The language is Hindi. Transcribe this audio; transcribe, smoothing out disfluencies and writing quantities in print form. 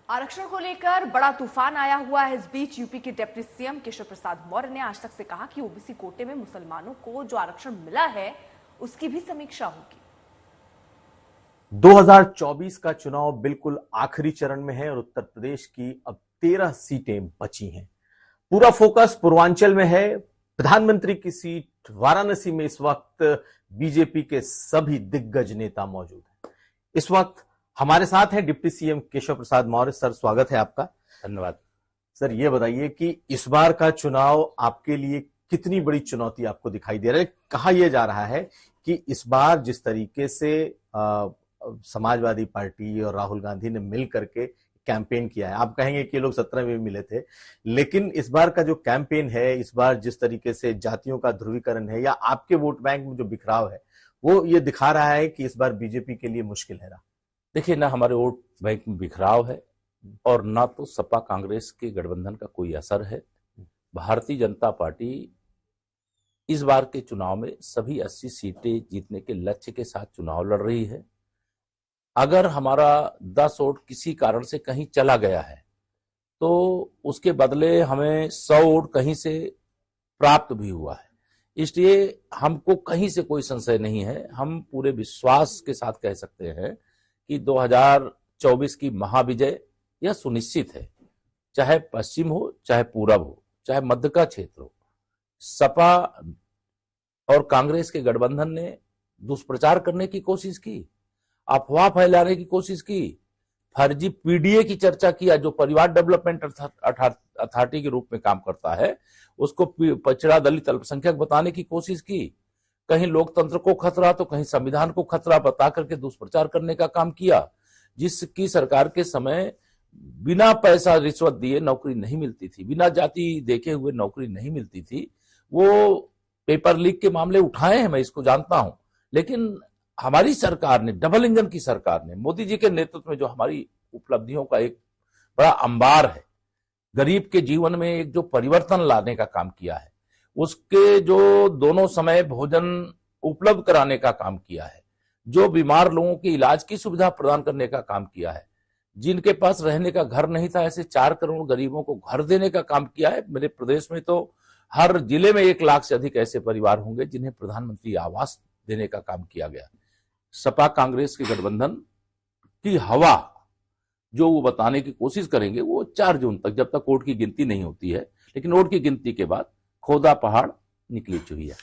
आरक्षण को लेकर बड़ा तूफान आया हुआ है। इस बीच यूपी के डिप्टी सीएम केशव प्रसाद मौर्य ने आज तक से कहा कि ओबीसी कोटे में मुसलमानों को जो आरक्षण मिला है उसकी भी समीक्षा होगी। 2024 का चुनाव बिल्कुल आखिरी चरण में है और उत्तर प्रदेश की अब 13 सीटें बची हैं। पूरा फोकस पूर्वांचल में है। प्रधानमंत्री की सीट वाराणसी में इस वक्त बीजेपी के सभी दिग्गज नेता मौजूद हैं। इस वक्त हमारे साथ हैं deputy CM Keshav Prasad Maurya. Sir, स्वागत है आपका। धन्यवाद। सर, ये बताइए कि इस बार का चुनाव आपके लिए कितनी बड़ी चुनौती आपको दिखाई दे रहा है। कहा यह जा रहा है कि इस बार जिस तरीके से समाजवादी पार्टी और राहुल गांधी ने मिल करके कैंपेन किया है, आप कहेंगे कि लोग 17 में मिले थे, लेकिन इस बार का जो कैंपेन है, इस बार जिस तरीके से जातियों का ध्रुवीकरण है या आपके वोट बैंक में जो बिखराव है, वो ये दिखा रहा है कि इस बार बीजेपी के लिए मुश्किल है। देखिए, ना हमारे वोट बैंक में बिखराव है और ना तो सपा कांग्रेस के गठबंधन का कोई असर है। भारतीय जनता पार्टी इस बार के चुनाव में सभी 80 सीटें जीतने के लक्ष्य के साथ चुनाव लड़ रही है। अगर हमारा 10 वोट किसी कारण से कहीं चला गया है तो उसके बदले हमें 100 वोट कहीं से प्राप्त भी हुआ है। इसलिए हमको कहीं से कोई संशय नहीं है। हम पूरे विश्वास के साथ कह सकते हैं कि 2024 की महाविजय यह सुनिश्चित है। चाहे पश्चिम हो, चाहे पूरब हो, चाहे मध्य का क्षेत्र हो, सपा और कांग्रेस के गठबंधन ने दुष्प्रचार करने की कोशिश की, अफवाह फैलाने की कोशिश की, फर्जी पीडीए की चर्चा किया, जो परिवार डेवलपमेंट अथॉरिटी के रूप में काम करता है, उसको पिछड़ा दलित अल्पसंख्यक बताने की कोशिश की। कहीं लोकतंत्र को खतरा तो कहीं संविधान को खतरा बता करके दुष्प्रचार करने का काम किया। जिसकी सरकार के समय बिना पैसा रिश्वत दिए नौकरी नहीं मिलती थी, बिना जाति देखे हुए नौकरी नहीं मिलती थी। वो पेपर लीक के मामले उठाए हैं, मैं इसको जानता हूं, लेकिन हमारी सरकार ने, डबल इंजन की सरकार ने, मोदी जी के नेतृत्व में जो हमारी उपलब्धियों का एक बड़ा अंबार है, गरीब के जीवन में एक जो परिवर्तन लाने का काम किया है, उसके जो दोनों समय भोजन उपलब्ध कराने का काम किया है, जो बीमार लोगों के इलाज की सुविधा प्रदान करने का काम किया है, जिनके पास रहने का घर नहीं था ऐसे 4 करोड़ गरीबों को घर देने का काम किया है। मेरे प्रदेश में तो हर जिले में 1 लाख से अधिक ऐसे परिवार होंगे जिन्हें प्रधानमंत्री आवास देने का काम किया गया। सपा कांग्रेस के गठबंधन की हवा जो वो बताने की कोशिश करेंगे वो 4 जून तक, जब तक वोट की गिनती नहीं होती है, लेकिन वोट की गिनती के बाद खोदा पहाड़ निकली चुहिया।